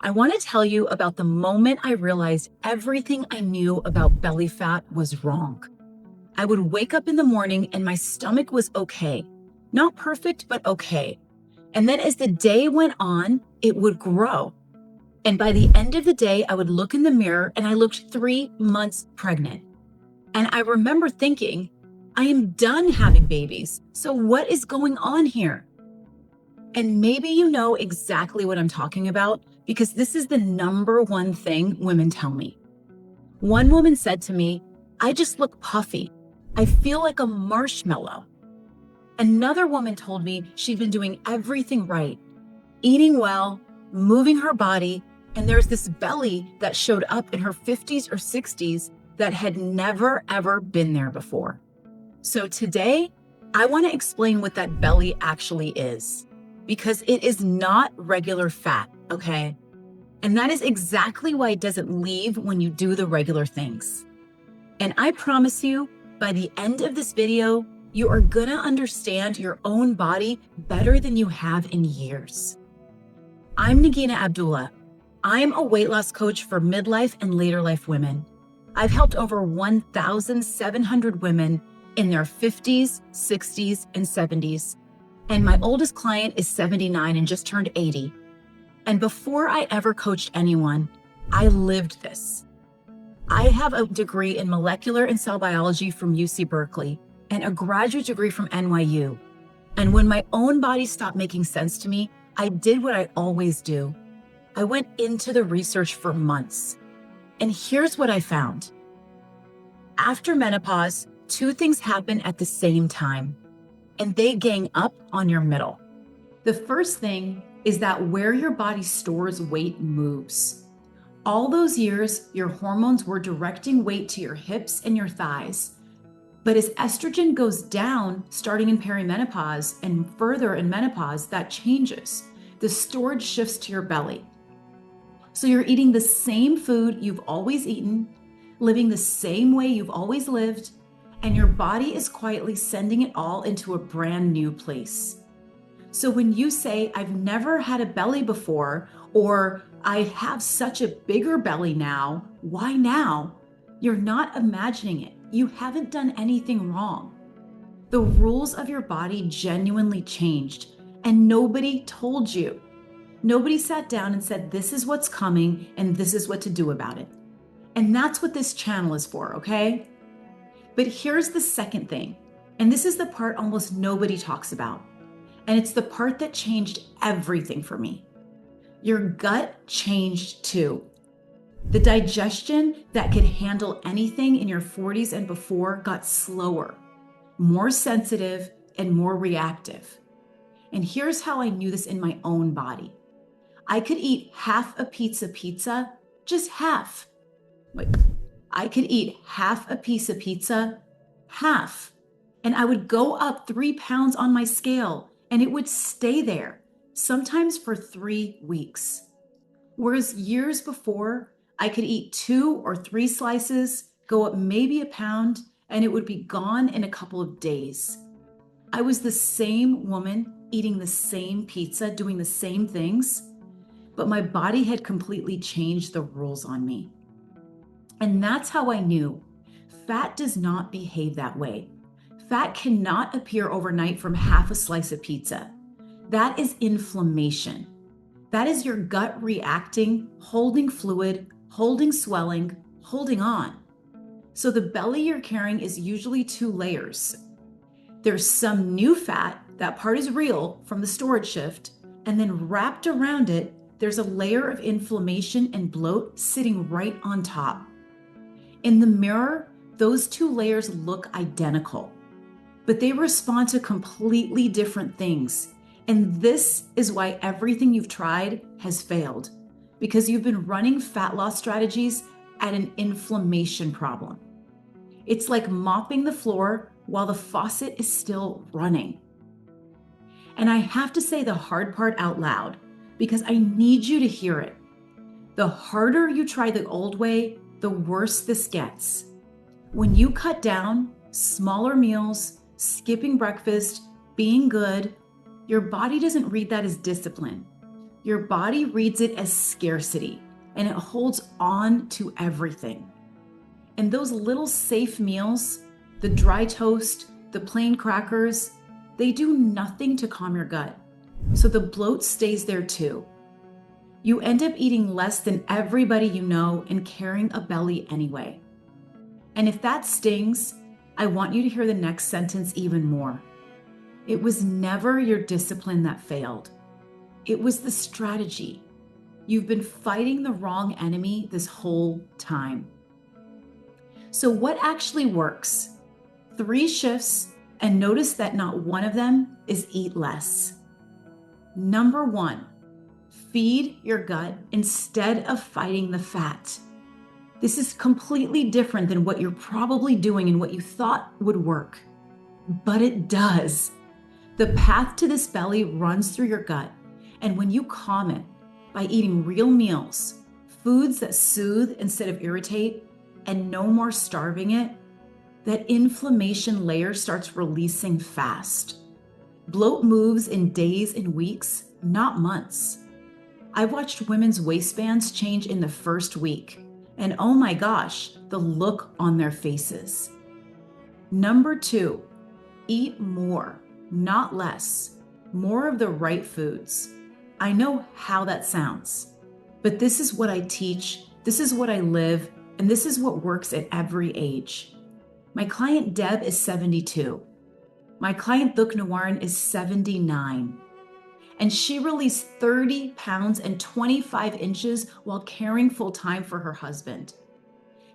I want to tell you about the moment I realized everything I knew about belly fat was wrong. I would wake up in the morning and my stomach was okay. Not perfect, but okay. And then as the day went on, it would grow. And by the end of the day, I would look in the mirror and I looked 3 months pregnant. And I remember thinking, I am done having babies. So what is going on here? And maybe you know exactly what I'm talking about because this is the number one thing women tell me. One woman said to me, I just look puffy. I feel like a marshmallow. Another woman told me she'd been doing everything right, eating well, moving her body, and there's this belly that showed up in her 50s or 60s that had never, ever been there before. So today, I want to explain what that belly actually is, because it is not regular fat, okay? And that is exactly why it doesn't leave when you do the regular things. And I promise you, by the end of this video, you are gonna understand your own body better than you have in years. I'm Nagina Abdullah. I'm a weight loss coach for midlife and later life women. I've helped over 1,700 women in their 50s, 60s, and 70s. And my oldest client is 79 and just turned 80. And before I ever coached anyone, I lived this. I have a degree in molecular and cell biology from UC Berkeley and a graduate degree from NYU. And when my own body stopped making sense to me, I did what I always do. I went into the research for months. And here's what I found. After menopause, 2 things happen at the same time, and they gang up on your middle. The first thing is that where your body stores weight moves. All those years, your hormones were directing weight to your hips and your thighs. But as estrogen goes down, starting in perimenopause and further in menopause, that changes. The storage shifts to your belly. So you're eating the same food you've always eaten, living the same way you've always lived, and your body is quietly sending it all into a brand new place. So when you say, I've never had a belly before, or I have such a bigger belly now, why now? You're not imagining it. You haven't done anything wrong. The rules of your body genuinely changed, and nobody told you. Nobody sat down and said, this is what's coming, and this is what to do about it. And that's what this channel is for, okay? But here's the second thing, and this is the part almost nobody talks about. And it's the part that changed everything for me. Your gut changed too. The digestion that could handle anything in your 40s and before got slower, more sensitive, and more reactive. And here's how I knew this in my own body. I could eat half a pizza, just half. I could eat half a piece of pizza, half. And I would go up 3 pounds on my scale and it would stay there, sometimes for 3 weeks. Whereas years before, I could eat 2 or 3 slices, go up maybe a pound, and it would be gone in a couple of days. I was the same woman eating the same pizza, doing the same things, but my body had completely changed the rules on me. And that's how I knew fat does not behave that way. Fat cannot appear overnight from half a slice of pizza. That is inflammation. That is your gut reacting, holding fluid, holding swelling, holding on. So the belly you're carrying is usually 2 layers. There's some new fat, that part is real from the storage shift, and then wrapped around it, there's a layer of inflammation and bloat sitting right on top. In the mirror, those 2 layers look identical, but they respond to completely different things. And this is why everything you've tried has failed, because you've been running fat loss strategies at an inflammation problem. It's like mopping the floor while the faucet is still running. And I have to say the hard part out loud because I need you to hear it. The harder you try the old way, the worse this gets. When you cut down, smaller meals, skipping breakfast, being good, your body doesn't read that as discipline. Your body reads it as scarcity and it holds on to everything. And those little safe meals, the dry toast, the plain crackers, they do nothing to calm your gut. So the bloat stays there too. You end up eating less than everybody you know and carrying a belly anyway. And if that stings, I want you to hear the next sentence even more. It was never your discipline that failed. It was the strategy. You've been fighting the wrong enemy this whole time. So what actually works? 3 shifts, and notice that not one of them is eat less. Number 1, feed your gut instead of fighting the fat. This is completely different than what you're probably doing and what you thought would work, but it does. The path to this belly runs through your gut, and when you calm it by eating real meals, foods that soothe instead of irritate, and no more starving it, that inflammation layer starts releasing fast. Bloat moves in days and weeks, not months. I've watched women's waistbands change in the first week, and oh my gosh, the look on their faces. Number 2, eat more, not less. More of the right foods. I know how that sounds, but this is what I teach, this is what I live, and this is what works at every age. My client Deb is 72. My client Thuk Nawaran is 79. And she released 30 pounds and 25 inches while caring full time for her husband.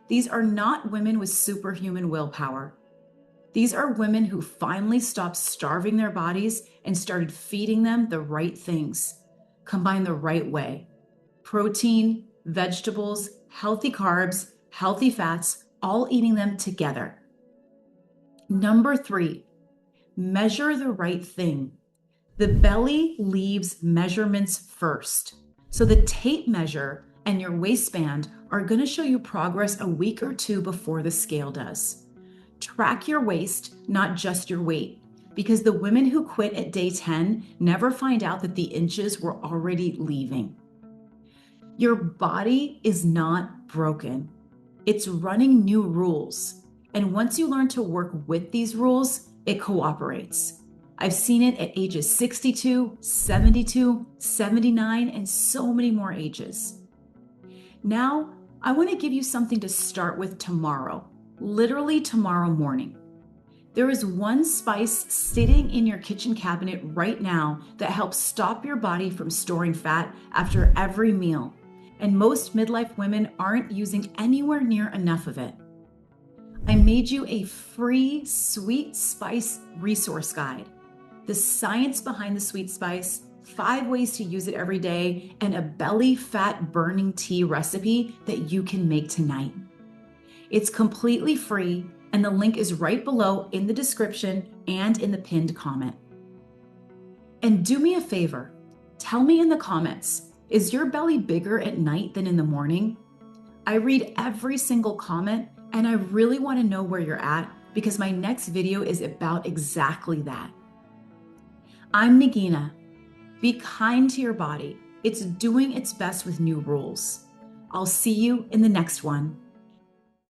These are not women with superhuman willpower. These are women who finally stopped starving their bodies and started feeding them the right things, combined the right way. Protein, vegetables, healthy carbs, healthy fats, all eating them together. Number 3, measure the right thing. The belly leaves measurements first. So the tape measure and your waistband are going to show you progress a week or 2 before the scale does. Track your waist, not just your weight, because the women who quit at day 10 never find out that the inches were already leaving. Your body is not broken. It's running new rules. And once you learn to work with these rules, it cooperates. I've seen it at ages 62, 72, 79, and so many more ages. Now, I want to give you something to start with tomorrow, literally tomorrow morning. There is one spice sitting in your kitchen cabinet right now that helps stop your body from storing fat after every meal. And most midlife women aren't using anywhere near enough of it. I made you a free sweet spice resource guide. The science behind the sweet spice, 5 ways to use it every day, and a belly fat burning tea recipe that you can make tonight. It's completely free, and the link is right below in the description and in the pinned comment. And do me a favor, tell me in the comments, is your belly bigger at night than in the morning? I read every single comment, and I really want to know where you're at because my next video is about exactly that. I'm Nagina. Be kind to your body. It's doing its best with new rules. I'll see you in the next one.